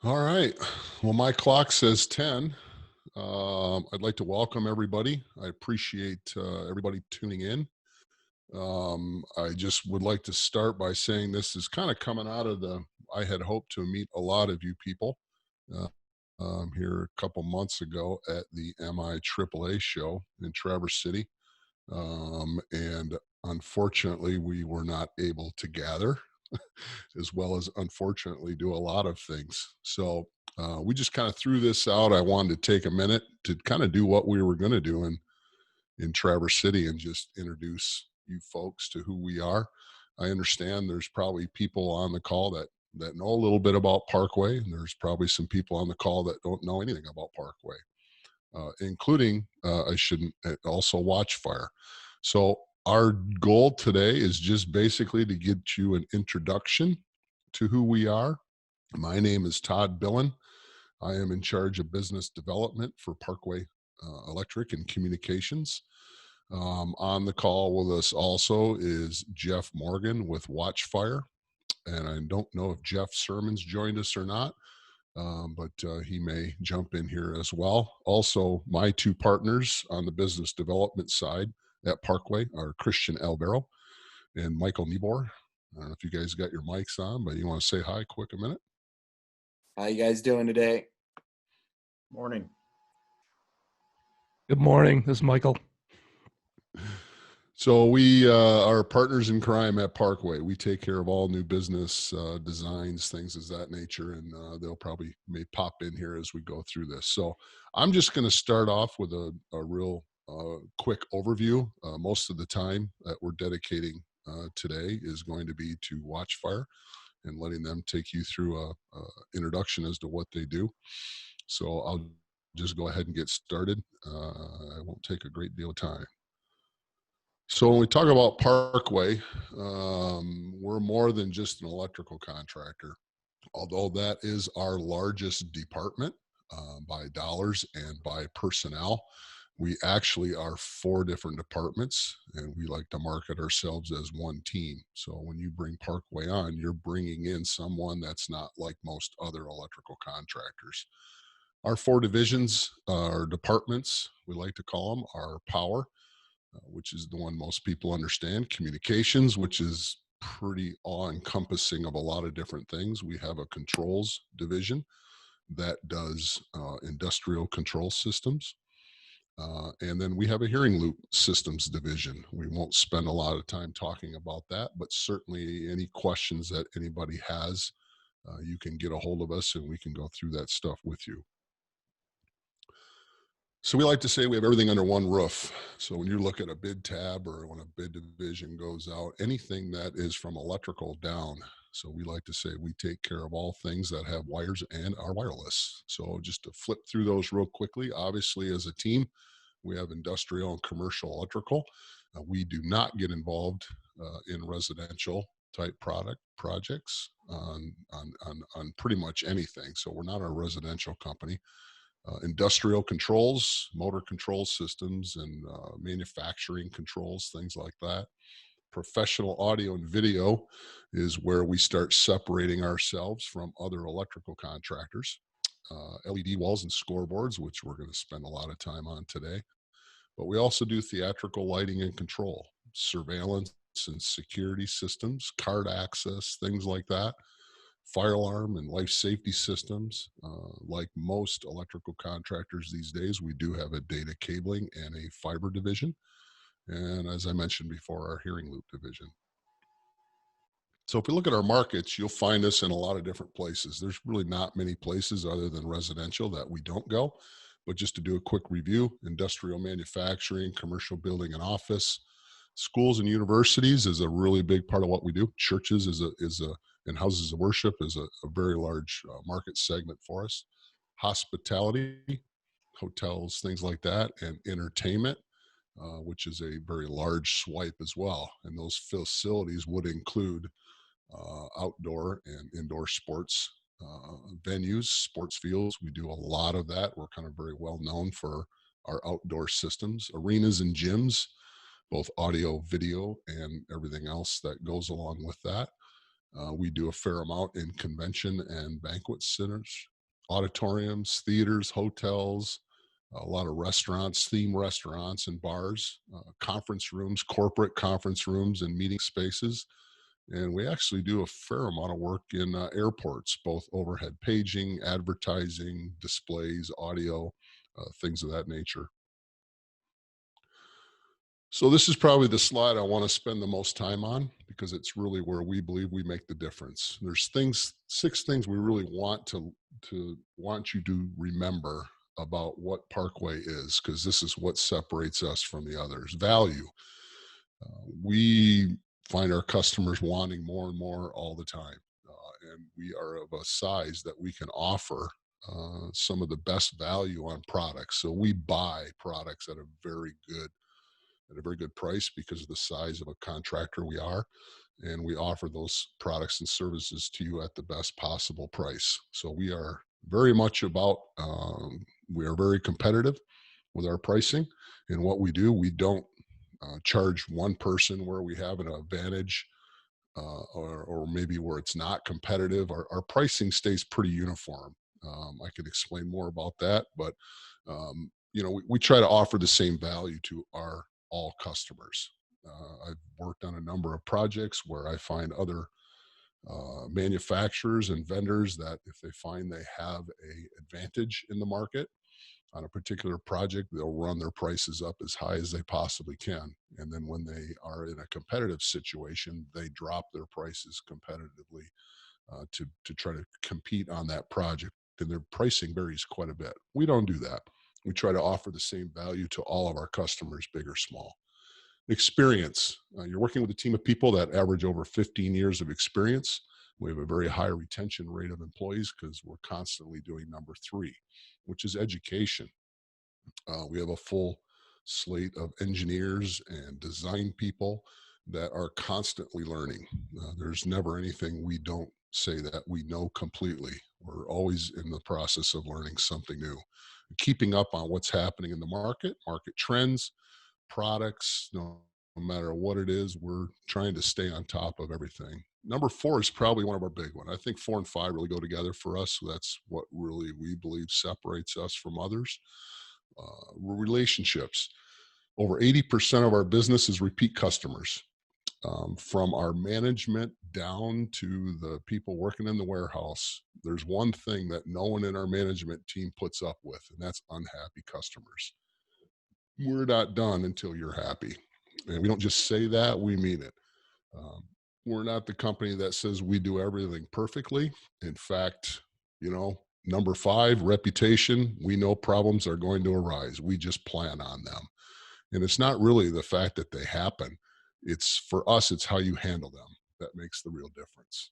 All right. Well, my clock says 10. I'd like to welcome everybody. I appreciate everybody tuning in. I just would like to start by saying this is kind of coming out of I had hoped to meet a lot of you people uh, here a couple months ago at the MI AAA show in Traverse City. And unfortunately, we were not able to gather as well as unfortunately do a lot of things. So we just kind of threw this out. I wanted to take a minute to kind of do what we were going to do in Traverse City and just introduce you folks to who we are. I understand there's probably people on the call that know a little bit about Parkway, and there's probably some people on the call that don't know anything about Parkway, including I shouldn't also Watchfire. So our goal today is just basically to get you an introduction to who we are. My name is Todd Billen. I am in charge of business development for Parkway Electric and Communications. On the call with us also is Jeff Morgan with Watchfire. And I don't know if Jeff Sermon's joined us or not, but he may jump in here as well. Also, my two partners on the business development side at Parkway are Christian Albero and Michael Niebor. I don't know if you guys got your mics on, but you want to say hi quick a minute? How you guys doing today? Morning. Good morning. This is Michael. So we are partners in crime at Parkway. We take care of all new business designs, things of that nature, and they'll probably may pop in here as we go through this. So I'm just going to start off with a real quick overview. Most of the time that we're dedicating today is going to be to Watchfire and letting them take you through a introduction as to what they do. So I'll just go ahead and get started. I won't take a great deal of time. So when we talk about Parkway, we're more than just an electrical contractor, although that is our largest department by dollars and by personnel. We actually are 4 different departments, and we like to market ourselves as one team. So when you bring Parkway on, you're bringing in someone that's not like most other electrical contractors. Our 4 divisions, our departments, we like to call them, are power, which is the one most people understand, communications, which is pretty all-encompassing of a lot of different things. We have a controls division that does industrial control systems. And then we have a hearing loop systems division. We won't spend a lot of time talking about that, but certainly any questions that anybody has, you can get a hold of us and we can go through that stuff with you. So we like to say we have everything under one roof. So when you look at a bid tab or when a bid division goes out, anything that is from electrical down. So we like to say we take care of all things that have wires and are wireless. So just to flip through those real quickly, obviously as a team, we have industrial and commercial electrical. We do not get involved in residential type projects on pretty much anything. So we're not a residential company. Industrial controls, motor control systems, and manufacturing controls, things like that. Professional audio and video is where we start separating ourselves from other electrical contractors. LED walls and scoreboards, which we're going to spend a lot of time on today. But we also do theatrical lighting and control, surveillance and security systems, card access, things like that. Fire alarm and life safety systems. Like most electrical contractors these days, we do have a data cabling and a fiber division. And as I mentioned before, our hearing loop division. So if we look at our markets, you'll find us in a lot of different places. There's really not many places other than residential that we don't go. But just to do a quick review, industrial manufacturing, commercial building and office, schools and universities is a really big part of what we do. Churches and houses of worship is a very large market segment for us. Hospitality, hotels, things like that, and entertainment, which is a very large swipe as well. And those facilities would include outdoor and indoor sports venues, sports fields. We do a lot of that. We're kind of very well known for our outdoor systems, arenas and gyms, both audio, video, and everything else that goes along with that. We do a fair amount in convention and banquet centers, auditoriums, theaters, hotels, a lot of restaurants, theme restaurants and bars, conference rooms, corporate conference rooms and meeting spaces. And we actually do a fair amount of work in airports, both overhead paging, advertising, displays, audio, things of that nature. So this is probably the slide I want to spend the most time on because it's really where we believe we make the difference. There's six things we really want you to remember about what Parkway is, because this is what separates us from the others. Value. We find our customers wanting more and more all the time, and we are of a size that we can offer some of the best value on products. So we buy products at a very good price because of the size of a contractor we are. And we offer those products and services to you at the best possible price. So we are very much about, we are very competitive with our pricing and what we do. We don't charge one person where we have an advantage, or maybe where it's not competitive. Our pricing stays pretty uniform. I could explain more about that, but we try to offer the same value to our all customers. I've worked on a number of projects where I find other manufacturers and vendors that if they find they have a advantage in the market on a particular project, they'll run their prices up as high as they possibly can. And then when they are in a competitive situation, they drop their prices competitively to try to compete on that project. And their pricing varies quite a bit. We don't do that. We try to offer the same value to all of our customers, big or small. Experience. You're working with a team of people that average over 15 years of experience. We have a very high retention rate of employees because we're constantly doing number three, which is education. We have a full slate of engineers and design people that are constantly learning. There's never anything we don't say that we know completely. We're always in the process of learning something new, keeping up on what's happening in the market trends, products, no matter what it is, we're trying to stay on top of everything. Number four is probably one of our big ones. I think four and five really go together for us. So that's what really we believe separates us from others. Relationships. Over 80% of our business is repeat customers. From our management down to the people working in the warehouse, there's one thing that no one in our management team puts up with, and that's unhappy customers. We're not done until you're happy. And we don't just say that, we mean it. Um, we're not the company that says we do everything perfectly. In fact, number five, reputation. We know problems are going to arise. We just plan on them. And it's not really the fact that they happen. It's for us, it's how you handle them that makes the real difference.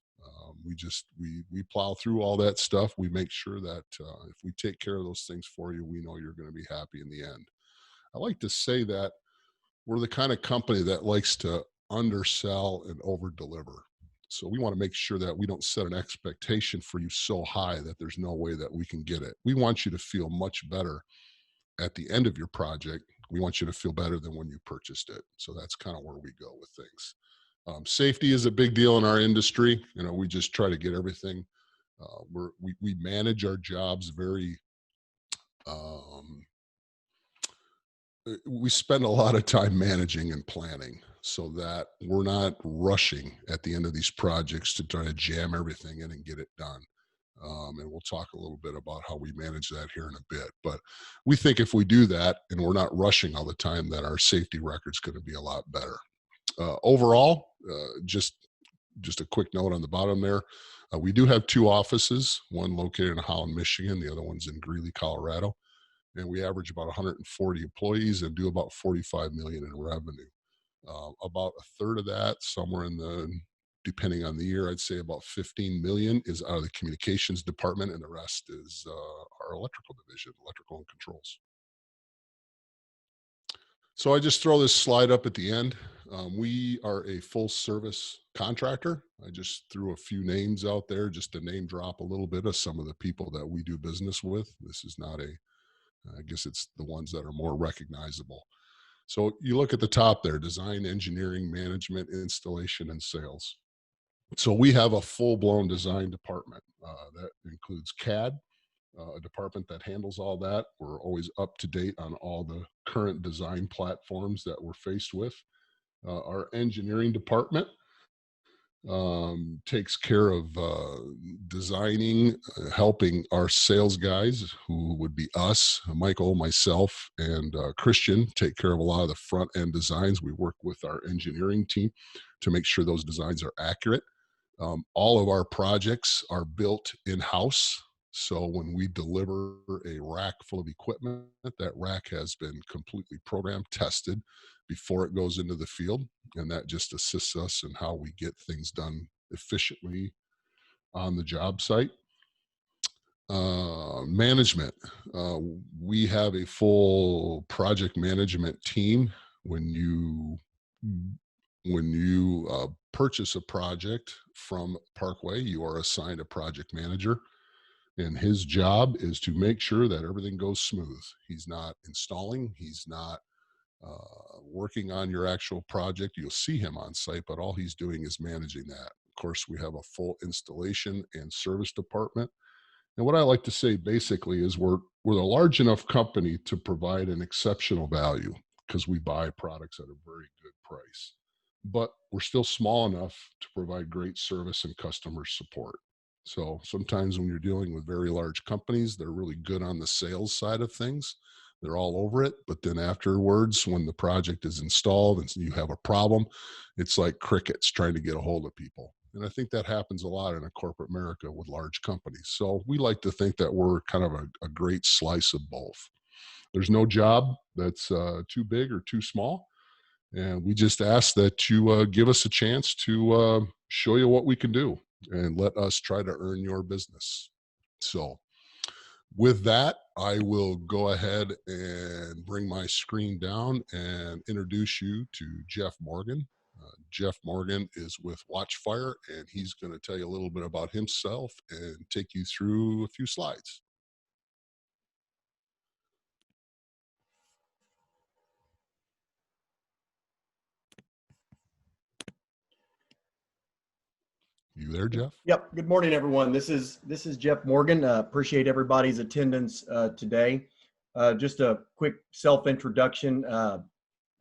We plow through all that stuff. We make sure that if we take care of those things for you, we know you're going to be happy in the end. I like to say that we're the kind of company that likes to undersell and over deliver. So we want to make sure that we don't set an expectation for you so high that there's no way that we can get it. We want you to feel much better at the end of your project. We want you to feel better than when you purchased it. So that's kind of where we go with things. Safety is a big deal in our industry. We just try to get everything. We manage our jobs very we spend a lot of time managing and planning so that we're not rushing at the end of these projects to try to jam everything in and get it done. And we'll talk a little bit about how we manage that here in a bit. But we think if we do that and we're not rushing all the time, that our safety record's going to be a lot better. Overall, just a quick note on the bottom there. We do have two offices, one located in Holland, Michigan, the other one's in Greeley, Colorado. And we average about 140 employees and do about 45 million in revenue. About a third of that, somewhere depending on the year, I'd say about 15 million is out of the communications department, and the rest is our electrical division, electrical and controls. So I just throw this slide up at the end. We are a full service contractor. I just threw a few names out there just to name drop a little bit of some of the people that we do business with. This is not I guess it's the ones that are more recognizable. So you look at the top there: design, engineering, management, installation, and sales. So we have a full-blown design department that includes CAD, a department that handles all that. We're always up to date on all the current design platforms that we're faced with. Our engineering department takes care of designing, helping our sales guys, who would be us, Michael, myself, and Christian, take care of a lot of the front end designs. We work with our engineering team to make sure those designs are accurate. All of our projects are built in-house. So when we deliver a rack full of equipment, that rack has been completely programmed, tested before it goes into the field. And that just assists us in how we get things done efficiently on the job site. Management. We have a full project management team. When you purchase a project from Parkway, you are assigned a project manager, and his job is to make sure that everything goes smooth. He's not installing, he's not working on your actual project. You'll see him on site, but all he's doing is managing that. Of course, we have a full installation and service department. And what I like to say basically is we're a large enough company to provide an exceptional value because we buy products at a very good price. But we're still small enough to provide great service and customer support. So sometimes when you're dealing with very large companies, they're really good on the sales side of things. They're all over it. But then afterwards, when the project is installed and you have a problem, it's like crickets trying to get a hold of people. And I think that happens a lot in a corporate America with large companies. So we like to think that we're kind of a great slice of both. There's no job that's too big or too small. And we just ask that you give us a chance to show you what we can do and let us try to earn your business. So with that, I will go ahead and bring my screen down and introduce you to Jeff Morgan. Jeff Morgan is with Watchfire, and he's going to tell you a little bit about himself and take you through a few slides. You there, Jeff? Yep. Good morning, everyone. This is Jeff Morgan. Appreciate everybody's attendance today. Just a quick self-introduction.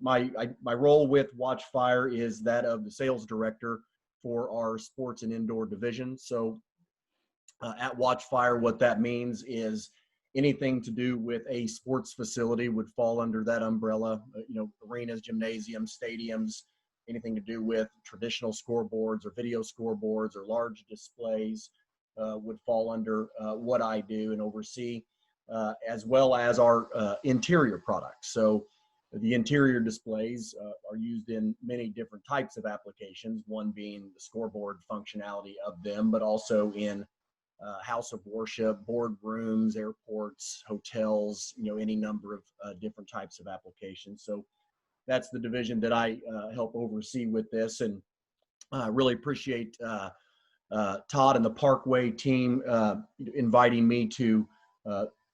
My role with Watchfire is that of the sales director for our sports and indoor division. So at Watchfire, what that means is anything to do with a sports facility would fall under that umbrella. Arenas, gymnasiums, stadiums, anything to do with traditional scoreboards or video scoreboards or large displays would fall under what I do and oversee, as well as our interior products. So the interior displays are used in many different types of applications, one being the scoreboard functionality of them, but also in house of worship, boardrooms, airports, hotels, any number of different types of applications. So that's the division that I help oversee with this, and really appreciate Todd and the Parkway team inviting me to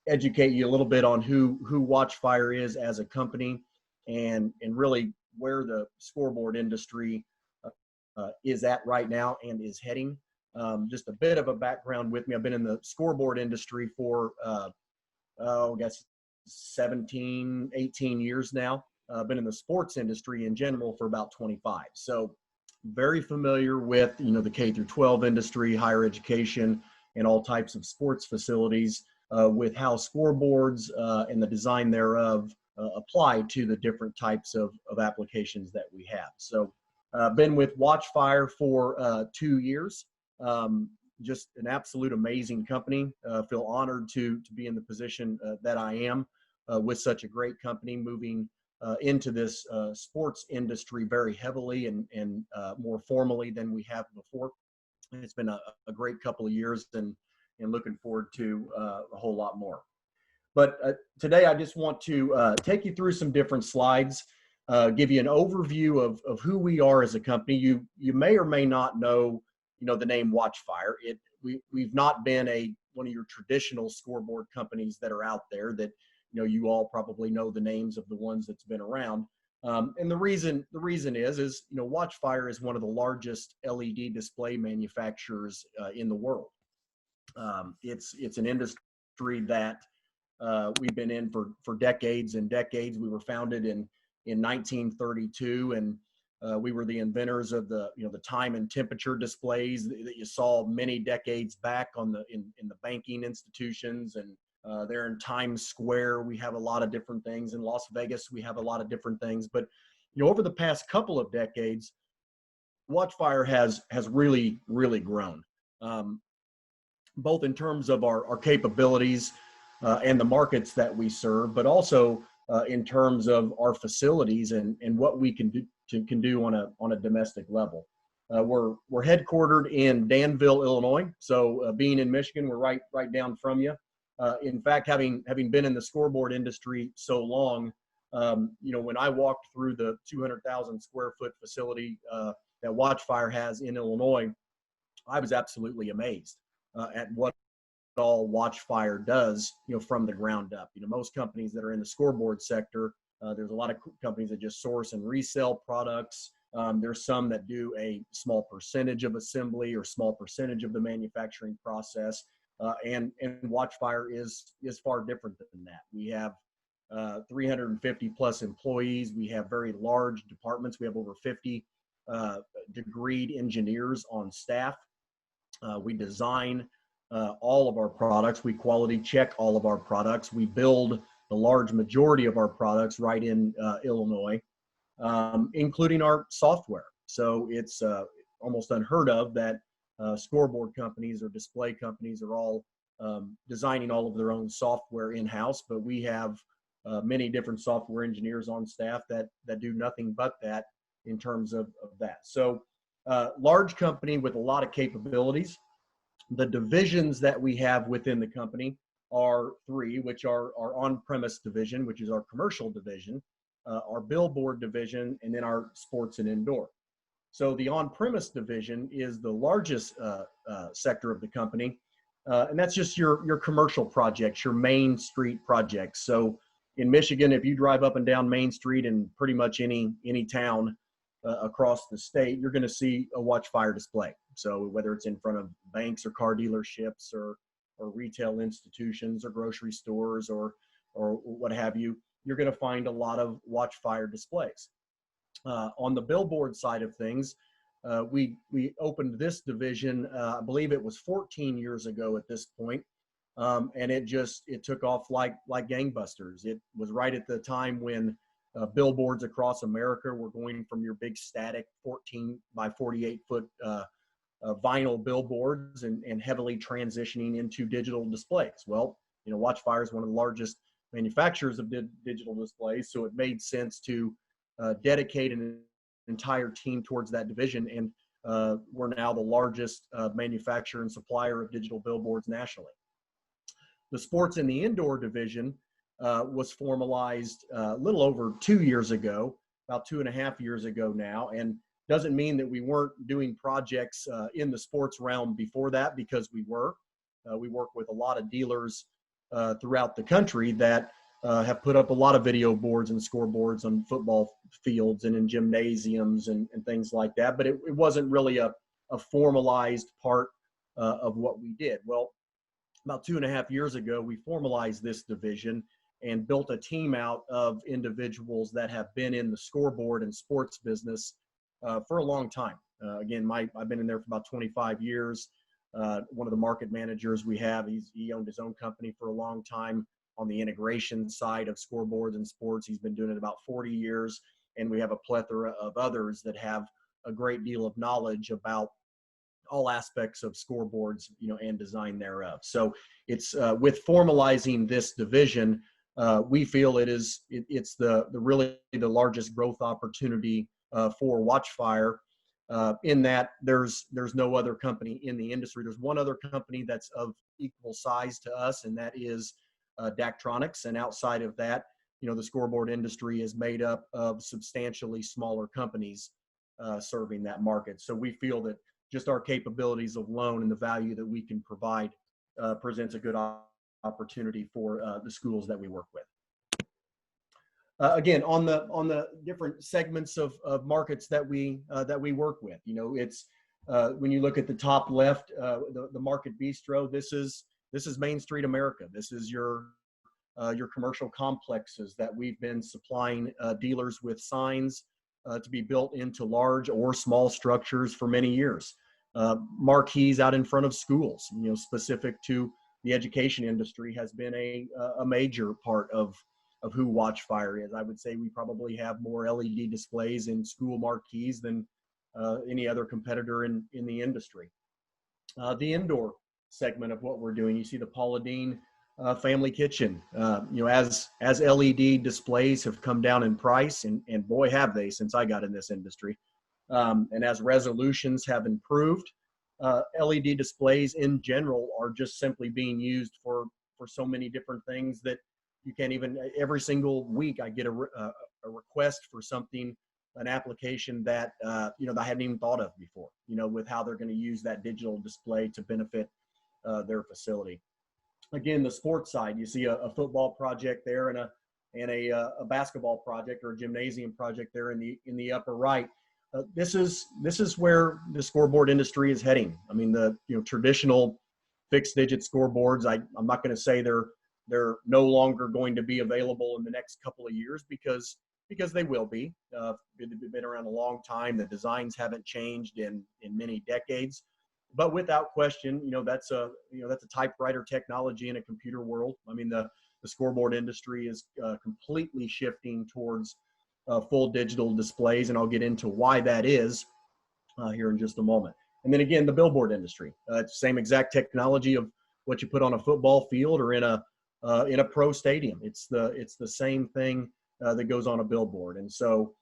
educate you a little bit on who Watchfire is as a company, and really where the scoreboard industry is at right now and is heading. Just a bit of a background with me. I've been in the scoreboard industry for, I guess 17, 18 years now. I've been in the sports industry in general for about 25. So very familiar with, the K through 12 industry, higher education, and all types of sports facilities with how scoreboards and the design thereof apply to the different types of applications that we have. So been with Watchfire for 2 years. Just an absolute amazing company. Feel honored to be in the position that I am with such a great company, moving into this sports industry very heavily and more formally than we have before. And it's been a great couple of years, and looking forward to a whole lot more. But today I just want to take you through some different slides, give you an overview of who we are as a company. You may or may not know the name Watchfire. We've not been one of your traditional scoreboard companies that are out there that you all probably know the names of the ones that's been around. And the reason is Watchfire is one of the largest LED display manufacturers in the world. It's an industry that we've been in for decades and decades. We were founded in 1932, and we were the inventors of the time and temperature displays that you saw many decades back in the banking institutions, and there in Times Square we have a lot of different things. In Las Vegas we have a lot of different things. But over the past couple of decades, Watchfire has really grown, both in terms of our capabilities and the markets that we serve, but also in terms of our facilities and what we can do on a domestic level. We're headquartered in Danville, Illinois. So being in Michigan, we're right down from you. In fact, having been in the scoreboard industry so long, when I walked through the 200,000 square foot facility that Watchfire has in Illinois, I was absolutely amazed at what all Watchfire does, from the ground up. Most companies that are in the scoreboard sector, there's a lot of companies that just source and resell products. There's some that do a small percentage of assembly or small percentage of the manufacturing process. And Watchfire is far different than that. We have 350 plus employees. We have very large departments. We have over 50 degreed engineers on staff. We design all of our products. We quality check all of our products. We build the large majority of our products right in Illinois, including our software. So it's almost unheard of that scoreboard companies or display companies are all designing all of their own software in-house, but we have many different software engineers on staff that do nothing but that in terms of that. So large company with a lot of capabilities. The divisions that we have within the company are three, which are our on-premise division, which is our commercial division, our billboard division, and then our sports and indoor. So the on-premise division is the largest sector of the company, and that's just your commercial projects, your Main Street projects. So in Michigan, if you drive up and down Main Street in pretty much any town across the state, you're going to see a Watchfire display. So whether it's in front of banks or car dealerships or retail institutions or grocery stores or what have you, you're going to find a lot of Watchfire displays. On the billboard side of things, we opened this division, I believe it was 14 years ago at this point, and it took off like gangbusters. It was right at the time when billboards across America were going from your big static 14 by 48 foot vinyl billboards and heavily transitioning into digital displays. Well, Watchfire is one of the largest manufacturers of digital displays, so it made sense to dedicate an entire team towards that division, and we're now the largest manufacturer and supplier of digital billboards nationally. The sports and the indoor division was formalized a little over 2 years ago, about 2.5 years ago now, and doesn't mean that we weren't doing projects in the sports realm before that, because we were. We work with a lot of dealers throughout the country that have put up a lot of video boards and scoreboards on football fields and in gymnasiums and things like that, but it wasn't really a formalized part of what we did. Well, about 2.5 years ago, we formalized this division and built a team out of individuals that have been in the scoreboard and sports business for a long time. Again, I've been in there for about 25 years. One of the market managers we have, he owned his own company for a long time on the integration side of scoreboards and sports. He's been doing it about 40 years. And we have a plethora of others that have a great deal of knowledge about all aspects of scoreboards, and design thereof. So it's with formalizing this division, we feel it's really the largest growth opportunity for Watchfire, in that there's no other company in the industry. There's one other company that's of equal size to us, and that is Daktronics. And outside of that, the scoreboard industry is made up of substantially smaller companies serving that market. So we feel that just our capabilities alone and the value that we can provide presents a good opportunity for the schools that we work with. Again, on the different segments of markets that we work with, it's when you look at the top left, the Market Bistro. This is this is Main Street America. This is your commercial complexes that we've been supplying dealers with signs to be built into large or small structures for many years. Marquees out in front of schools, specific to the education industry, has been a major part of who Watchfire is. I would say we probably have more LED displays in school marquees than any other competitor in the industry. The indoor segment of what we're doing, you see the Paula Deen family kitchen. As LED displays have come down in price, and boy have they since I got in this industry, and as resolutions have improved, LED displays in general are just simply being used for so many different things that you can't even, every single week I get a request for something, an application that that I hadn't even thought of before, with how they're going to use that digital display to benefit their facility. Again, the sports side, you see a football project there and a basketball project or a gymnasium project there in the upper right. This is where the scoreboard industry is heading. I mean, the traditional fixed digit scoreboards, I'm not going to say they're no longer going to be available in the next couple of years because they will be. They've been around a long time. The designs haven't changed in many decades. But without question, that's a typewriter technology in a computer world. I mean, the scoreboard industry is completely shifting towards full digital displays, and I'll get into why that is here in just a moment. And then again, the billboard industry, it's the same exact technology of what you put on a football field or in a pro stadium. It's the same thing that goes on a billboard. And so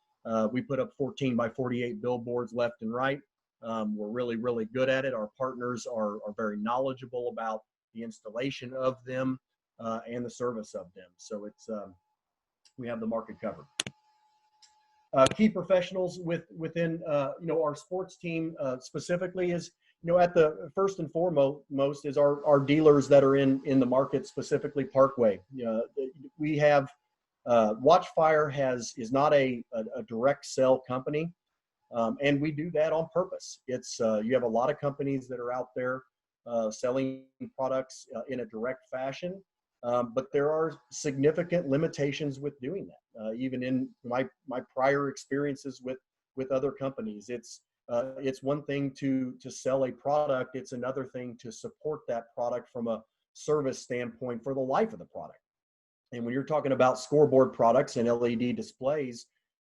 we put up 14 by 48 billboards left and right. We're really, really good at it. Our partners are very knowledgeable about the installation of them and the service of them. So we have the market covered. Key professionals within our sports team specifically is at the first and foremost is our dealers that are in the market, specifically Parkway. We have Watchfire is not a direct sell company. And we do that on purpose. It's you have a lot of companies that are out there selling products in a direct fashion, but there are significant limitations with doing that. Even in my prior experiences with other companies, it's one thing to sell a product. It's another thing to support that product from a service standpoint for the life of the product. And when you're talking about scoreboard products and LED displays,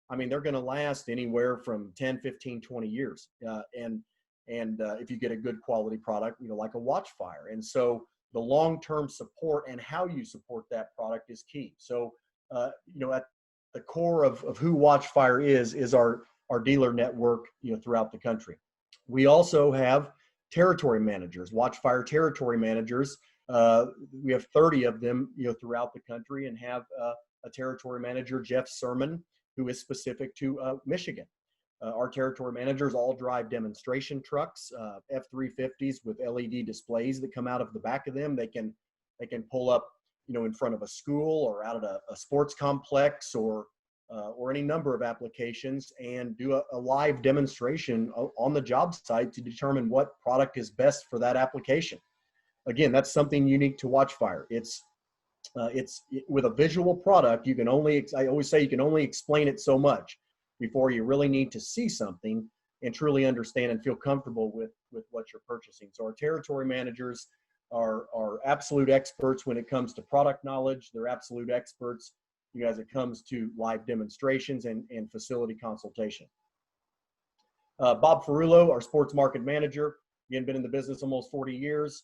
I mean, they're going to last anywhere from 10, 15, 20 years. And if you get a good quality product, like a Watchfire. And so the long-term support and how you support that product is key. So, at the core of who Watchfire is our dealer network, throughout the country. We also have territory managers, Watchfire territory managers. We have 30 of them, throughout the country, and have a territory manager, Jeff Sermon, who is specific to Michigan. Our territory managers all drive demonstration trucks, F-350s with LED displays that come out of the back of them. They can pull up, in front of a school or out at a sports complex or any number of applications, and do a live demonstration on the job site to determine what product is best for that application. Again, that's something unique to Watchfire. It's with a visual product, I always say you can only explain it so much before you really need to see something and truly understand and feel comfortable with what you're purchasing. So our territory managers are absolute experts when it comes to product knowledge. They're absolute experts, as it comes to live demonstrations and facility consultation. Bob Ferrulo, our sports market manager, again, been in the business almost 40 years.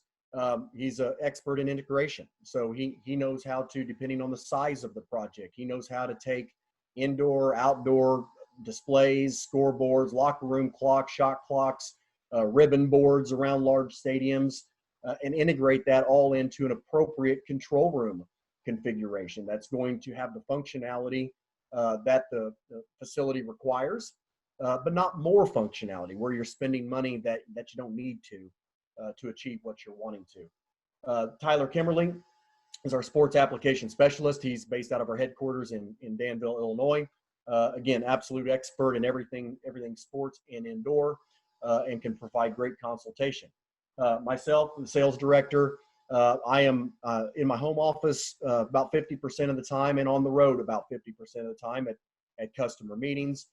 He's an expert in integration. So he knows how to, depending on the size of the project, he knows how to take indoor, outdoor displays, scoreboards, locker room clocks, shot clocks, ribbon boards around large stadiums, and integrate that all into an appropriate control room configuration that's going to have the functionality that the facility requires, but not more functionality where you're spending money that you don't need to achieve what you're wanting to. Tyler Kimmerly is our sports application specialist. He's based out of our headquarters in Danville, Illinois. Again, absolute expert in everything sports and indoor, and can provide great consultation. Myself, the sales director, I am in my home office about 50% of the time and on the road about 50% of the time at customer meetings.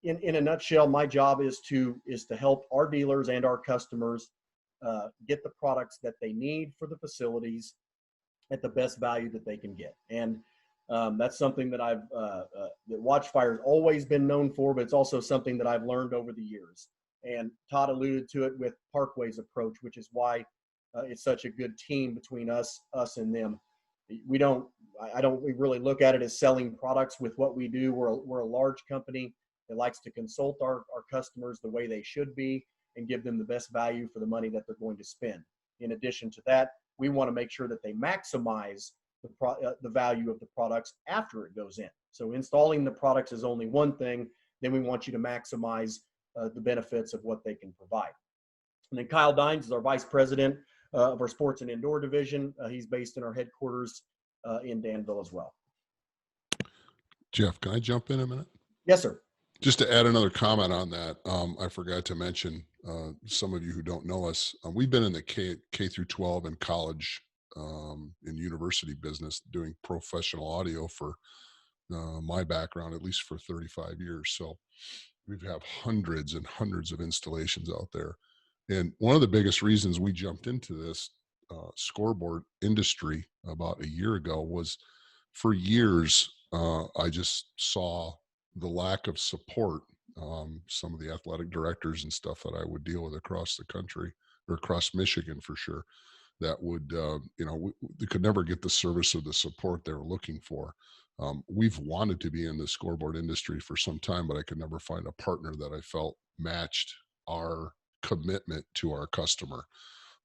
In a nutshell, my job is to help our dealers and our customers get the products that they need for the facilities at the best value that they can get. And that's something that that Watchfire has always been known for, but it's also something that I've learned over the years. And Todd alluded to it with Parkway's approach, which is why it's such a good team between us and them. We really look at it as selling products with what we do. We're a large company that likes to consult our customers the way they should be and give them the best value for the money that they're going to spend. In addition to that, we want to make sure that they maximize the value of the products after it goes in. So installing the products is only one thing. Then we want you to maximize the benefits of what they can provide. And then Kyle Dines is our vice president of our sports and indoor division. He's based in our headquarters in Danville as well. Jeff, can I jump in a minute? Yes, sir. Just to add another comment on that, I forgot to mention, some of you who don't know us, we've been in the K through 12 and college in university business doing professional audio for my background, at least for 35 years. So we have hundreds and hundreds of installations out there. And one of the biggest reasons we jumped into this scoreboard industry about a year ago was for years, I just saw the lack of support. Some of the athletic directors and stuff that I would deal with across the country or across Michigan for sure, that would, they could never get the service or the support they were looking for. We've wanted to be in the scoreboard industry for some time, but I could never find a partner that I felt matched our commitment to our customer.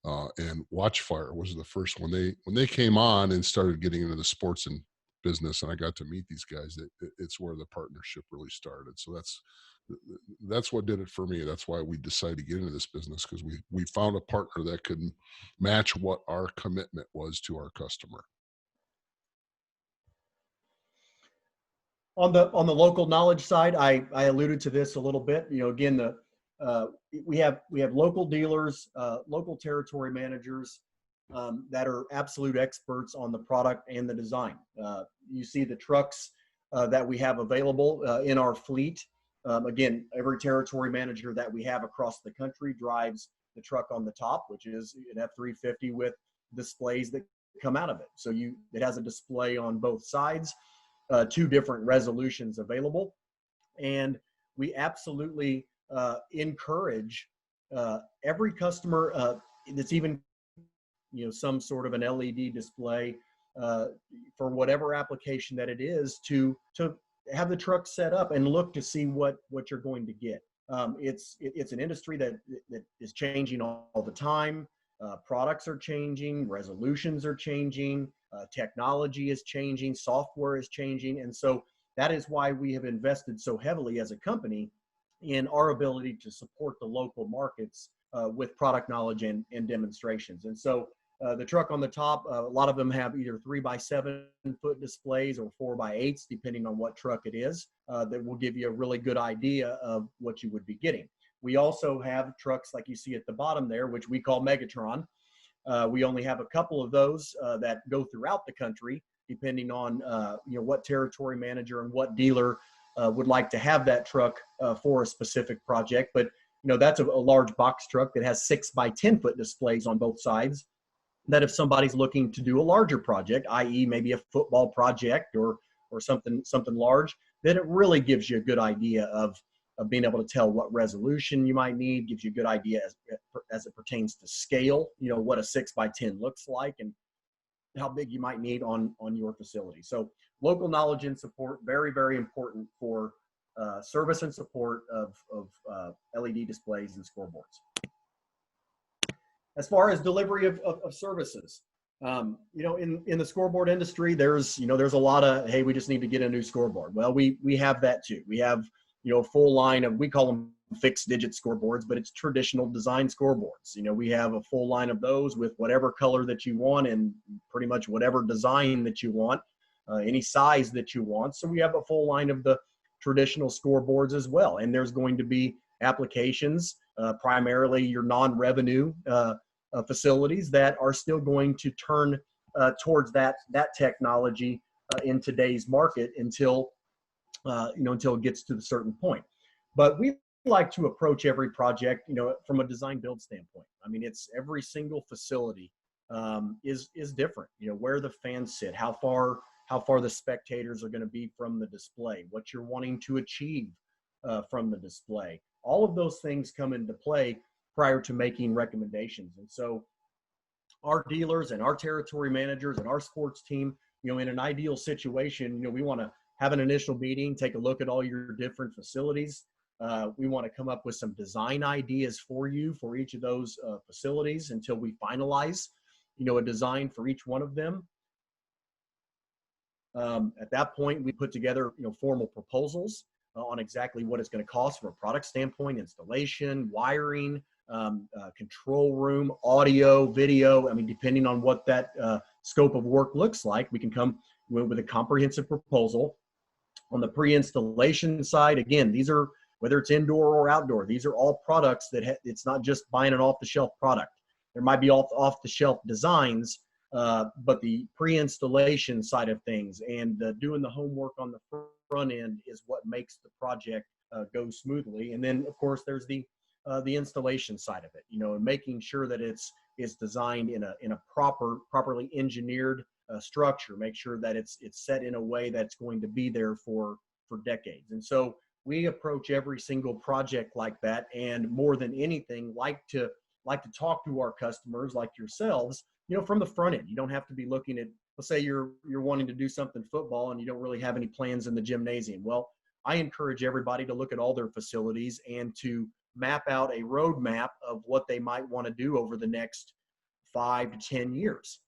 And Watchfire was the first when they came on and started getting into the sports and business, and I got to meet these guys. It's where the partnership really started. So that's what did it for me. That's why we decided to get into this business, because we found a partner that could match what our commitment was to our customer. On the local knowledge side, I alluded to this a little bit. Again, we have local dealers, local territory managers that are absolute experts on the product and the design. You see the trucks that we have available in our fleet. Again, every territory manager that we have across the country drives the truck on the top, which is an F-350 with displays that come out of it. So it has a display on both sides, 2 different resolutions available. And we absolutely encourage every customer that's even some sort of an LED display for whatever application that it is to have the truck set up and look to see what you're going to get. It's an industry that is changing all the time. Products are changing, resolutions are changing, technology is changing, software is changing, and so that is why we have invested so heavily as a company in our ability to support the local markets with product knowledge and demonstrations. And so the truck on the top, a lot of them have either 3x7 foot displays or 4x8s, depending on what truck it is, that will give you a really good idea of what you would be getting. We also have trucks like you see at the bottom there, which we call Megatron. We only have a couple of those that go throughout the country, depending on what territory manager and what dealer would like to have that truck for a specific project. But that's a large box truck that has 6x10 foot displays on both sides, that if somebody's looking to do a larger project, i.e. maybe a football project or something large, then it really gives you a good idea of being able to tell what resolution you might need, gives you a good idea as it pertains to scale, what a 6x10 looks like and how big you might need on your facility. So local knowledge and support, very, very important for service and support of LED displays and scoreboards. As far as delivery of services, in the scoreboard industry, there's a lot of, hey, we just need to get a new scoreboard. Well, we have that too. We have, a full line of, we call them fixed digit scoreboards, but it's traditional design scoreboards. We have a full line of those with whatever color that you want and pretty much whatever design that you want, any size that you want. So we have a full line of the traditional scoreboards as well. And there's going to be applications, primarily your non-revenue facilities that are still going to turn towards that technology in today's market until until it gets to a certain point. But we like to approach every project, from a design build standpoint. I mean, it's every single facility is different. Where the fans sit, how far the spectators are going to be from the display, what you're wanting to achieve from the display. All of those things come into play prior to making recommendations. And so our dealers and our territory managers and our sports team, in an ideal situation, we want to have an initial meeting, take a look at all your different facilities. We want to come up with some design ideas for you for each of those facilities until we finalize, a design for each one of them. At that point, we put together, formal proposals on exactly what it's going to cost from a product standpoint, installation, wiring, control room, audio, video. I mean, depending on what that scope of work looks like, we can come with a comprehensive proposal. On the pre-installation side, again, these are, whether it's indoor or outdoor, these are all products that it's not just buying an off-the-shelf product. There might be off-the-shelf designs, but the pre-installation side of things and doing the homework on the front end is what makes the project go smoothly. And then, of course, there's the installation side of it, and making sure that it's designed in a properly engineered structure. Make sure that it's set in a way that's going to be there for decades. And so we approach every single project like that, and more than anything, like to talk to our customers like yourselves, from the front end. You don't have to be looking at, let's say you're wanting to do something football and you don't really have any plans in the gymnasium. Well, I encourage everybody to look at all their facilities and to map out a roadmap of what they might want to do over the next 5 to 10 years,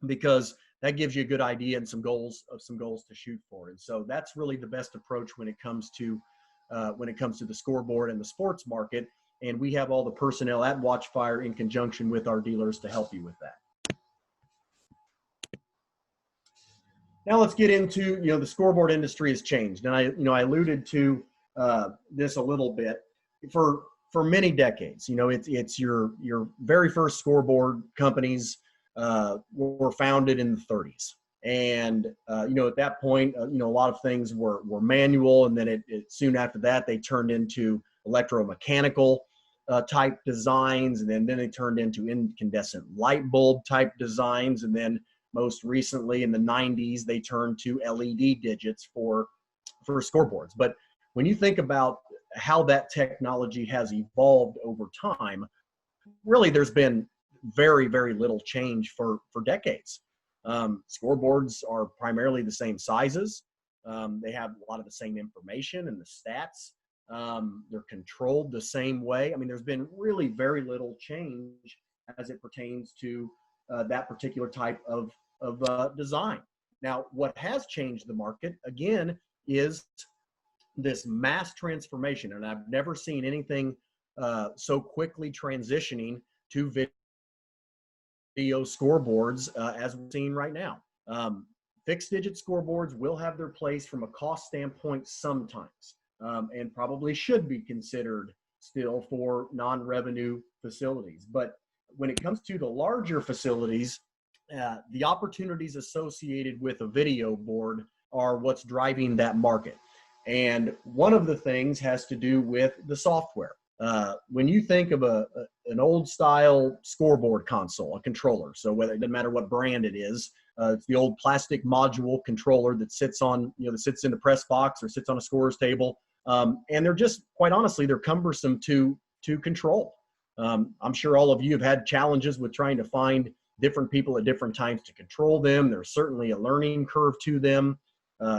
because that gives you a good idea and some goals to shoot for. And so that's really the best approach when it comes to the scoreboard and the sports market. And we have all the personnel at Watchfire in conjunction with our dealers to help you with that. Now let's get into, the scoreboard industry has changed. And I alluded to this a little bit. For many decades, it's your very first scoreboard companies were founded in the 30s. And, at that point, a lot of things were manual. And then it soon after that, they turned into electromechanical type designs. And then they turned into incandescent light bulb type designs. And then most recently in the 90s, they turned to LED digits for scoreboards. But when you think about how that technology has evolved over time, really there's been very, very little change for decades. Scoreboards are primarily the same sizes. They have a lot of the same information and the stats. They're controlled the same way. I mean, there's been really very little change as it pertains to that particular type of design. Now, what has changed the market, again, is this mass transformation. And I've never seen anything so quickly transitioning to video scoreboards as we're seeing right now. Fixed digit scoreboards will have their place from a cost standpoint sometimes, and probably should be considered still for non-revenue facilities. But when it comes to the larger facilities, the opportunities associated with a video board are what's driving that market. And one of the things has to do with the software. When you think of an old style scoreboard console, a controller, so whether it doesn't matter what brand it is, it's the old plastic module controller that sits on, that sits in the press box or sits on a scorer's table. And they're just, quite honestly, they're cumbersome to control. I'm sure all of you have had challenges with trying to find different people at different times to control them. There's certainly a learning curve to them.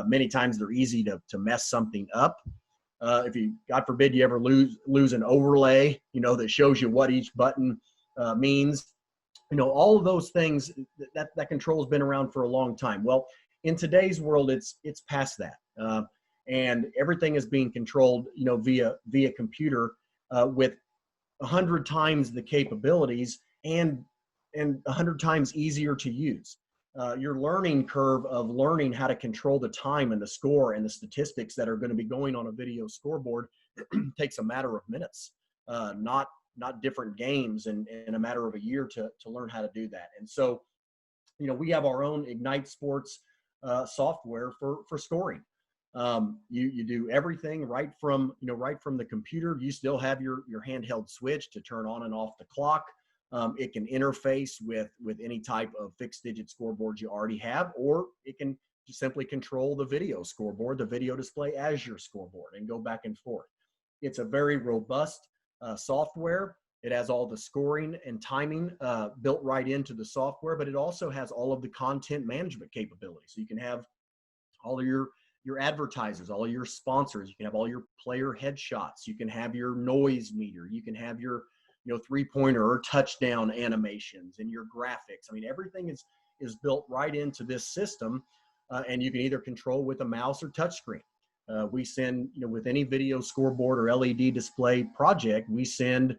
Many times they're easy to mess something up. If you, God forbid, you ever lose an overlay, that shows you what each button means, all of those things, that control has been around for a long time. Well, in today's world, it's past that. And everything is being controlled, via computer with 100 times the capabilities and 100 times easier to use. Your learning curve of learning how to control the time and the score and the statistics that are going to be going on a video scoreboard takes a matter of minutes, not not different games in a matter of a year to learn how to do that. And so, we have our own Ignite Sports software for scoring. You do everything right from the computer. You still have your handheld switch to turn on and off the clock. It can interface with any type of fixed digit scoreboard you already have, or it can just simply control the video scoreboard, the video display as your scoreboard, and go back and forth. It's a very robust software. It has all the scoring and timing built right into the software, but it also has all of the content management capabilities. So you can have all of your advertisers, all of your sponsors. You can have all your player headshots. You can have your noise meter. You can have your three-pointer or touchdown animations and your graphics. I mean, everything is built right into this system, and you can either control with a mouse or touchscreen. We send, with any video scoreboard or LED display project, we send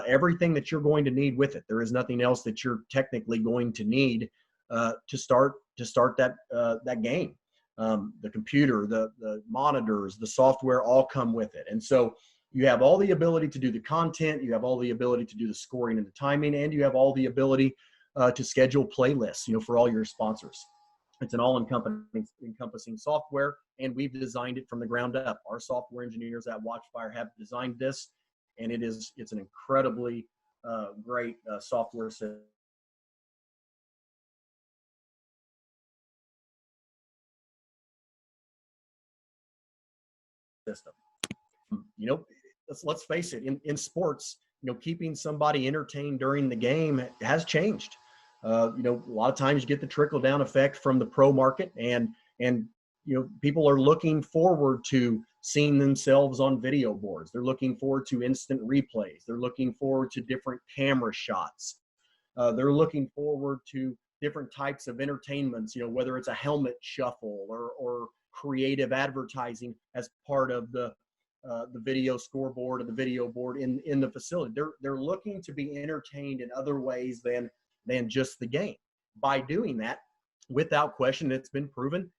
everything that you're going to need with it. There is nothing else that you're technically going to need to start that game. The computer, the monitors, the software all come with it. And so you have all the ability to do the content, you have all the ability to do the scoring and the timing, and you have all the ability to schedule playlists, for all your sponsors. It's an all-encompassing software, and we've designed it from the ground up. Our software engineers at Watchfire have designed this, and it's an incredibly great software system. Let's face it, in sports, keeping somebody entertained during the game has changed. A lot of times you get the trickle down effect from the pro market, and people are looking forward to seeing themselves on video boards. They're looking forward to instant replays. They're looking forward to different camera shots. They're looking forward to different types of entertainments, whether it's a helmet shuffle or creative advertising as part of the video scoreboard or the video board in the facility. They're looking to be entertained in other ways than just the game. By doing that, without question, it's been proven,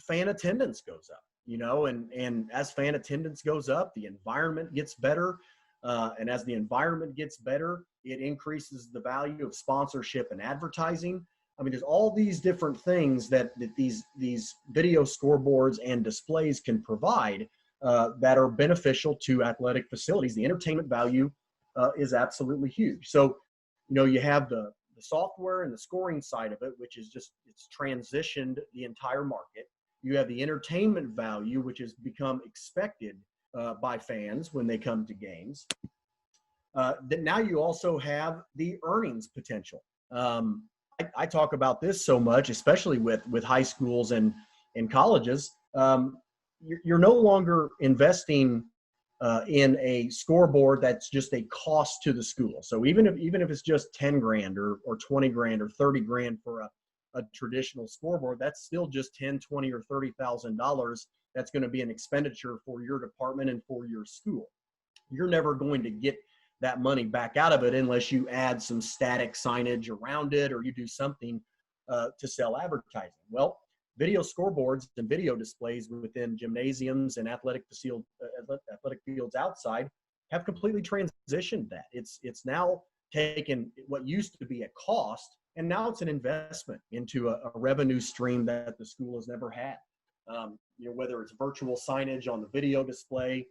fan attendance goes up, and as fan attendance goes up, the environment gets better. And as the environment gets better, it increases the value of sponsorship and advertising. I mean, there's all these different things that these video scoreboards and displays can provide that are beneficial to athletic facilities. The entertainment value is absolutely huge. So, you have the software and the scoring side of it, which is it's transitioned the entire market. You have the entertainment value, which has become expected by fans when they come to games. That now you also have the earnings potential. I talk about this so much, especially with high schools and colleges. You're no longer investing in a scoreboard that's just a cost to the school. So even if it's just 10 grand or 20 grand or 30 grand for a traditional scoreboard, that's still just 10, 20, or $30,000. That's going to be an expenditure for your department and for your school. You're never going to get that money back out of it unless you add some static signage around it or you do something to sell advertising. Well, video scoreboards and video displays within gymnasiums and athletic fields outside have completely transitioned that. It's now taken what used to be a cost, and now it's an investment into a revenue stream that the school has never had. Whether it's virtual signage on the video display,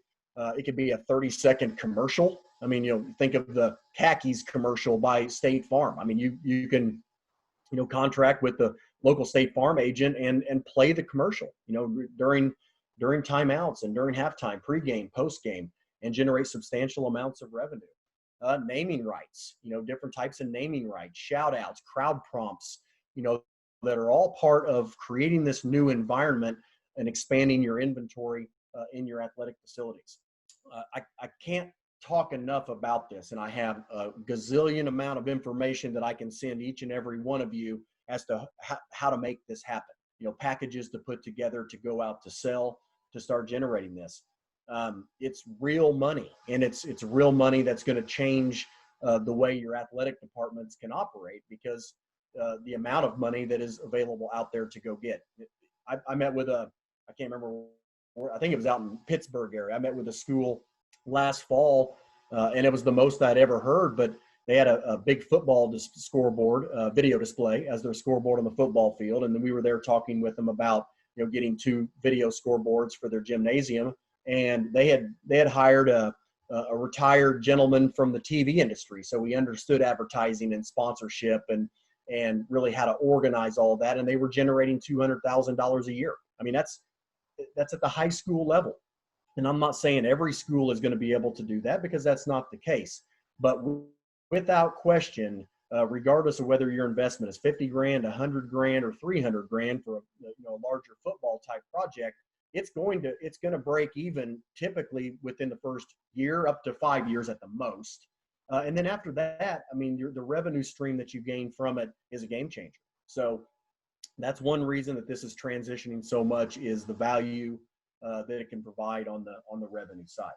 it could be a 30-second commercial. I mean, think of the khakis commercial by State Farm. I mean, you can, contract with the local State Farm agent and play the commercial, during timeouts and during halftime, pregame, postgame, and generate substantial amounts of revenue. Naming rights, different types of naming rights, shout outs, crowd prompts, that are all part of creating this new environment and expanding your inventory in your athletic facilities. I can't talk enough about this, and I have a gazillion amount of information that I can send each and every one of you as to how to make this happen. Packages to put together to go out to sell to start generating this. It's real money, and it's real money that's going to change the way your athletic departments can operate, because the amount of money that is available out there to go get. I met with I can't remember, I think it was out in Pittsburgh area. I met with a school last fall and it was the most I'd ever heard. But they had a big football scoreboard, video display as their scoreboard on the football field, and then we were there talking with them about getting 2 video scoreboards for their gymnasium, and they had hired a retired gentleman from the TV industry, so he understood advertising and sponsorship and really how to organize all that, and they were generating $200,000 a year. I mean, that's at the high school level. And I'm not saying every school is going to be able to do that, because that's not the case. But without question, regardless of whether your investment is 50 grand, 100 grand, or 300 grand for a larger football type project, it's going to break even typically within the first year, up to 5 years at the most. And then after that, I mean, the revenue stream that you gain from it is a game changer. So that's one reason that this is transitioning so much, is the value that it can provide on the revenue side.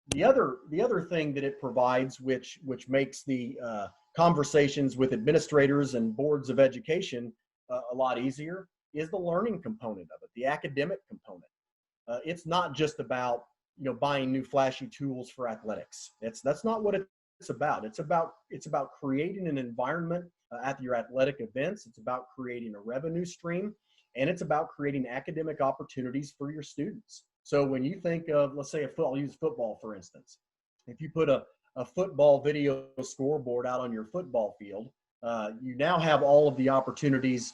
The other thing that it provides, which makes the conversations with administrators and boards of education a lot easier, is the learning component of it, the academic component. It's not just about buying new flashy tools for athletics. That's not what it's about. It's about creating an environment at your athletic events. It's about creating a revenue stream, and it's about creating academic opportunities for your students. So when you think of, let's say, I'll use football for instance. If you put a football video scoreboard out on your football field, you now have all of the opportunities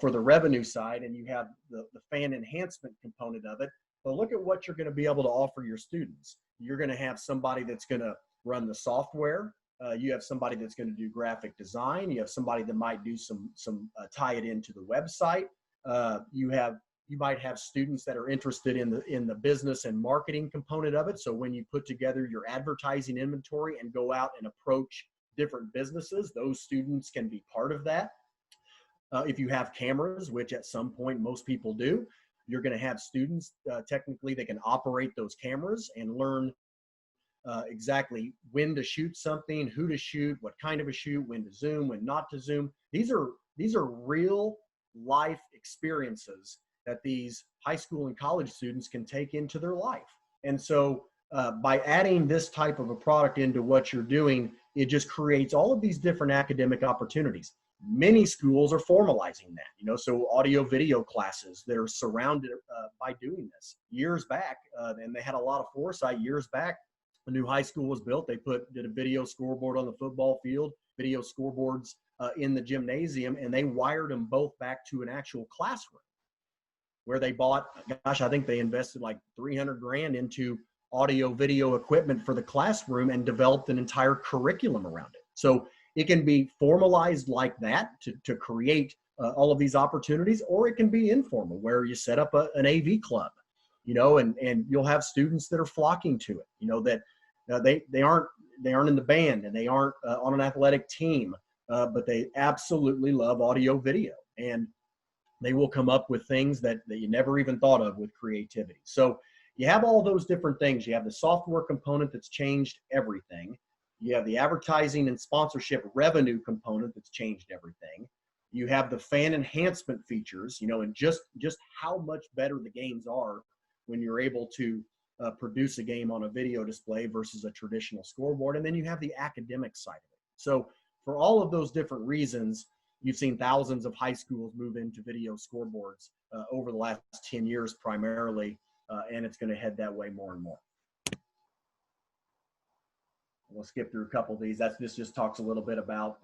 for the revenue side, and you have the fan enhancement component of it. But look at what you're going to be able to offer your students. You're going to have somebody that's going to run the software. You have somebody that's going to do graphic design. You have somebody that might do some tie it into the website. You might have students that are interested in the business and marketing component of it. So when you put together your advertising inventory and go out and approach different businesses, those students can be part of that. If you have cameras, which at some point most people do, you're going to have students technically that can operate those cameras and learn exactly when to shoot something, who to shoot, what kind of a shoot, when to zoom, when not to zoom. These are real life experiences that these high school and college students can take into their life. And so by adding this type of a product into what you're doing, it just creates all of these different academic opportunities. Many schools are formalizing that, so audio video classes, they're surrounded by doing this. Years back, and they had a lot of foresight years back, a new high school was built. They did a video scoreboard on the football field, video scoreboards in the gymnasium, and they wired them both back to an actual classroom where they bought, I think they invested like 300 grand into audio video equipment for the classroom and developed an entire curriculum around it. So it can be formalized like that to create all of these opportunities, or it can be informal where you set up an AV club, and you'll have students that are flocking to it, that they aren't in the band and they aren't on an athletic team, but they absolutely love audio video, and they will come up with things that you never even thought of with creativity. So you have all those different things. You have the software component that's changed everything. You have the advertising and sponsorship revenue component that's changed everything. You have the fan enhancement features, and just how much better the games are when you're able to produce a game on a video display versus a traditional scoreboard. And then you have the academic side of it. So for all of those different reasons, you've seen thousands of high schools move into video scoreboards over the last 10 years primarily, and it's going to head that way more and more. We'll skip through a couple of these. This just talks a little bit about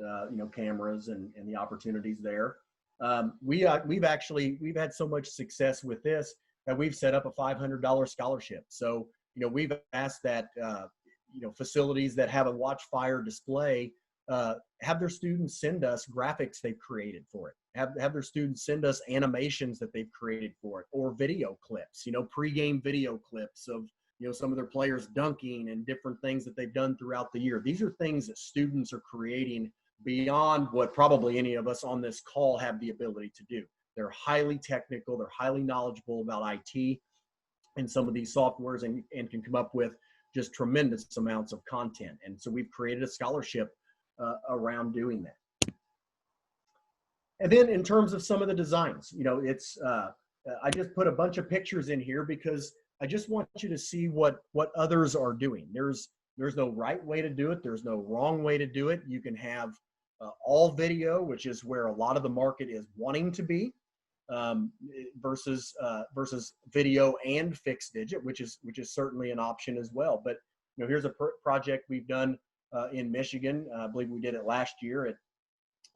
cameras and the opportunities there. We've had so much success with this that we've set up a $500 scholarship. So we've asked that facilities that have a Watchfire display have their students send us graphics they've created for it. Have their students send us animations that they've created for it, or video clips, pregame video clips of some of their players dunking and different things that they've done throughout the year. These are things that students are creating beyond what probably any of us on this call have the ability to do. They're highly technical, they're highly knowledgeable about IT and some of these softwares, and can come up with just tremendous amounts of content. And so we've created a scholarship around doing that. And then in terms of some of the designs, I just put a bunch of pictures in here because I just want you to see what others are doing. There's no right way to do it. There's no wrong way to do it. You can have all video, which is where a lot of the market is wanting to be, versus video and fixed digit, which is certainly an option as well. But here's a project we've done in Michigan. I believe we did it last year at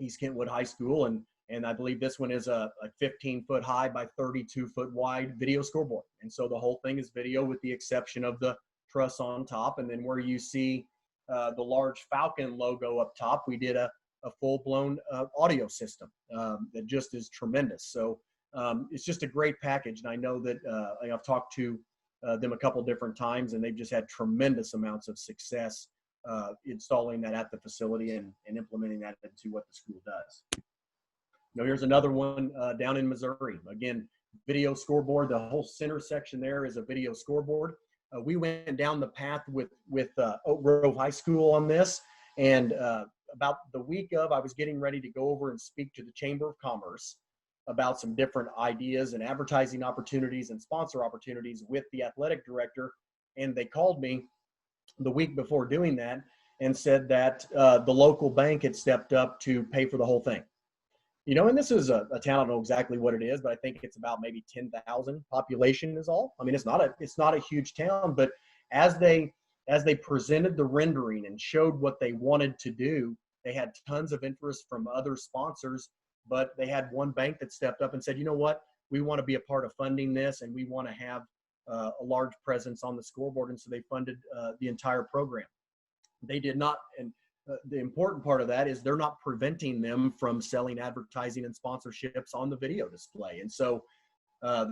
East Kentwood High School, and I believe this one is a 15-foot high by 32-foot wide video scoreboard. And so the whole thing is video with the exception of the truss on top. And then where you see the large Falcon logo up top, we did a full-blown audio system that just is tremendous. So it's just a great package. And I know that I've talked to them a couple different times, and they've just had tremendous amounts of success installing that at the facility and implementing that into what the school does. Here's another one down in Missouri. Again, video scoreboard. The whole center section there is a video scoreboard. We went down the path with Oak Grove High School on this, and about the week of, I was getting ready to go over and speak to the Chamber of Commerce about some different ideas and advertising opportunities and sponsor opportunities with the athletic director. And they called me the week before doing that and said that the local bank had stepped up to pay for the whole thing. And this is a town, I don't know exactly what it is, but I think it's about maybe 10,000 population is all. I mean, it's not a huge town, but as they presented the rendering and showed what they wanted to do, they had tons of interest from other sponsors, but they had one bank that stepped up and said, you know what, we want to be a part of funding this, and we want to have a large presence on the scoreboard. And so they funded the entire program. They did not, and the important part of that is they're not preventing them from selling advertising and sponsorships on the video display. And so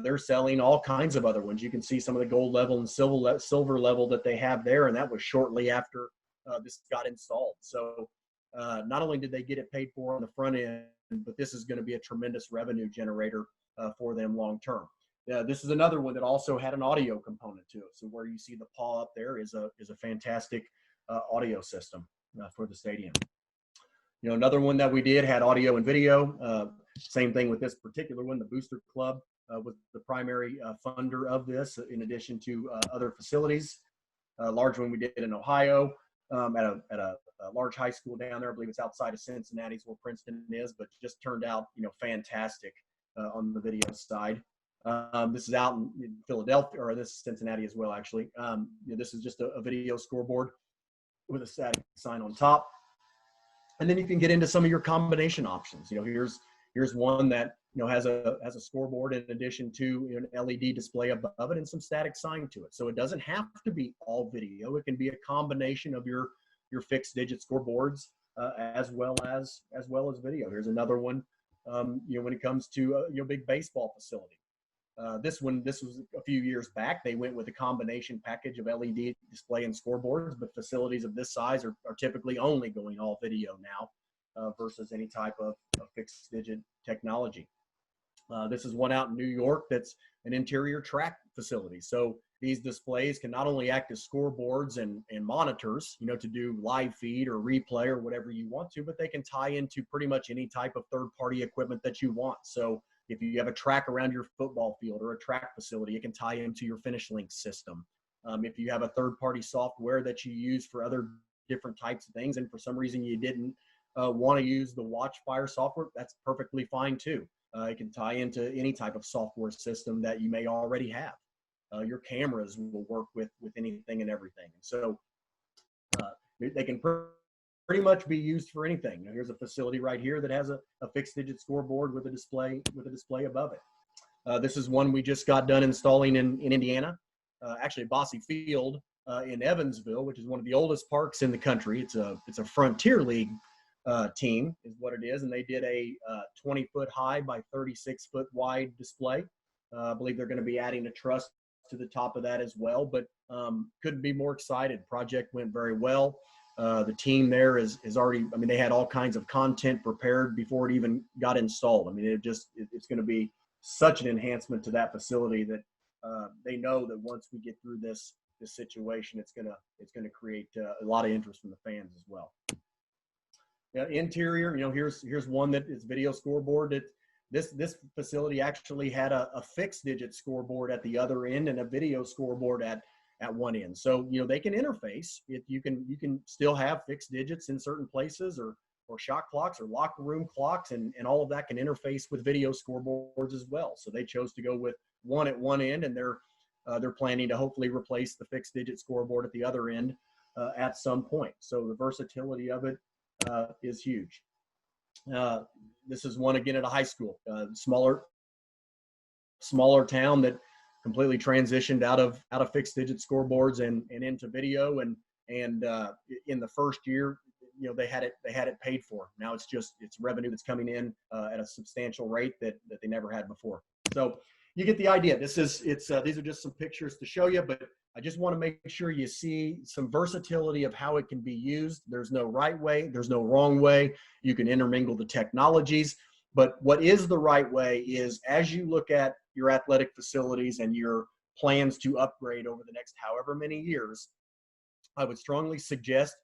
they're selling all kinds of other ones. You can see some of the gold level and silver level that they have there. And that was shortly after this got installed. So not only did they get it paid for on the front end, but this is going to be a tremendous revenue generator for them long term. This is another one that also had an audio component to it. So where you see the paw up there is a fantastic audio system for the stadium. Another one that we did had audio and video. Same thing with this particular one. The Booster Club was the primary funder of this, in addition to other facilities. A large one we did in Ohio at a large high school down there. I believe it's outside of Cincinnati, where Princeton is, but just turned out fantastic on the video side. This is out in Philadelphia, or this is Cincinnati as well, actually. This is just a video scoreboard with a static sign on top. And then you can get into some of your combination options. Here's one that has a scoreboard in addition to an LED display above it and some static sign to it. So it doesn't have to be all video. It can be a combination of your fixed digit scoreboards as well as video. Here's another one. When it comes to your big baseball facility. This was a few years back. They went with a combination package of LED display and scoreboards, but facilities of this size are typically only going all video now versus any type of fixed digit technology. This is one out in New York that's an interior track facility. So these displays can not only act as scoreboards and monitors, to do live feed or replay or whatever you want to, but they can tie into pretty much any type of third-party equipment that you want. So if you have a track around your football field or a track facility, it can tie into your FinishLink system. If you have a third-party software that you use for other different types of things, and for some reason you didn't want to use the Watchfire software, that's perfectly fine too. It can tie into any type of software system that you may already have. Your cameras will work with anything and everything. And so they can pretty much be used for anything. Here's a facility right here that has a fixed digit scoreboard with a display above it. This is one we just got done installing in Indiana, actually Bosse Field in Evansville, which is one of the oldest parks in the country. It's a Frontier League team is what it is, and they did a 20-foot high by 36-foot wide display. I believe they're going to be adding a truss to the top of that as well, but couldn't be more excited. Project went very well. The team there is already, they had all kinds of content prepared before it even got installed. It's going to be such an enhancement to that facility that they know that once we get through this situation, it's going to create a lot of interest from the fans as well. Interior, here's one that is video scoreboard that This facility actually had a fixed digit scoreboard at the other end and a video scoreboard at one end. So, you know, they can interface. You can still have fixed digits in certain places, or shot clocks or locker room clocks, and all of that can interface with video scoreboards as well. So they chose to go with one at one end, and they're planning to hopefully replace the fixed digit scoreboard at the other end at some point. So the versatility of it is huge. This is one again at a high school, smaller town that completely transitioned out of fixed digit scoreboards and into video, and in the first year, you know, they had it paid for. Now it's revenue that's coming in at a substantial rate that they never had before. So you get the idea. These are just some pictures to show you, but I just want to make sure you see some versatility of how it can be used. There's no right way, there's no wrong way. You can intermingle the technologies, but what is the right way is, as you look at your athletic facilities and your plans to upgrade over the next however many years, I would strongly suggest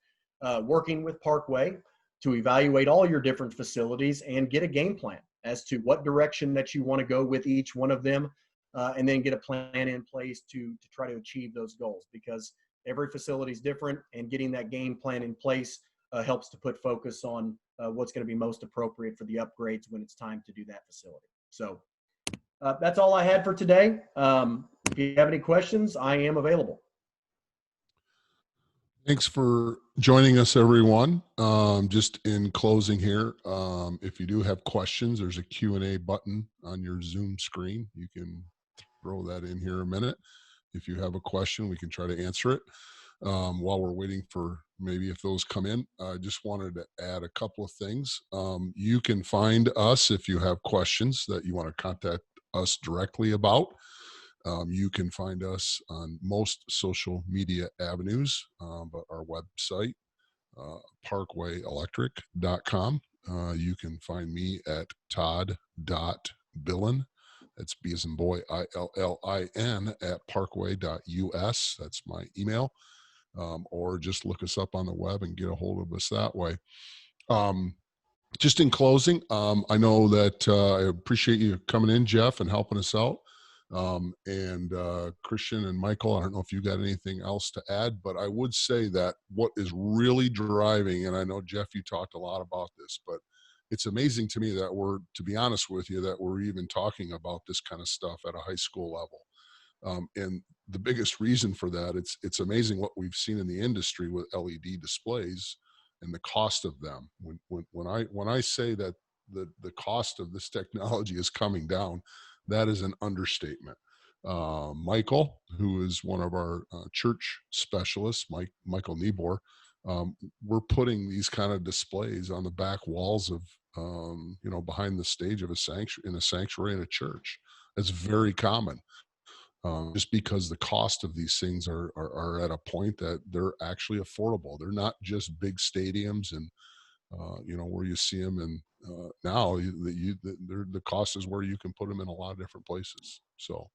working with Parkway to evaluate all your different facilities and get a game plan as to what direction that you want to go with each one of them, and then get a plan in place to try to achieve those goals, because every facility is different, and getting that game plan in place helps to put focus on what's going to be most appropriate for the upgrades when it's time to do that facility. So that's all I had for today. If you have any questions, I am available. Thanks for joining us, everyone. Just in closing here, if you do have questions, there's a Q&A button on your Zoom screen. You can throw that in here a minute. If you have a question, we can try to answer it. While we're waiting for maybe if those come in, I just wanted to add a couple of things. You can find us if you have questions that you want to contact us directly about. You can find us on most social media avenues, but our website, parkwayelectric.com. You can find me at todd.billin. That's B as in boy, ILLIN at parkway.us. That's my email. Or just look us up on the web and get a hold of us that way. Just in closing, I know that I appreciate you coming in, Jeff, and helping us out. And Christian and Michael, I don't know if you got anything else to add, but I would say that what is really driving, and I know, Jeff, you talked a lot about this, but it's amazing to me that to be honest with you, that we're even talking about this kind of stuff at a high school level. And the biggest reason for that, it's amazing what we've seen in the industry with LED displays and the cost of them. When I say that the cost of this technology is coming down, that is an understatement. Michael, who is one of our church specialists, Michael Niebor, we're putting these kind of displays on the back walls of, behind the stage of a sanctuary in a church. That's very common. Just because the cost of these things are at a point that they're actually affordable. They're not just big stadiums and where you see them, and now the cost is where you can put them in a lot of different places. So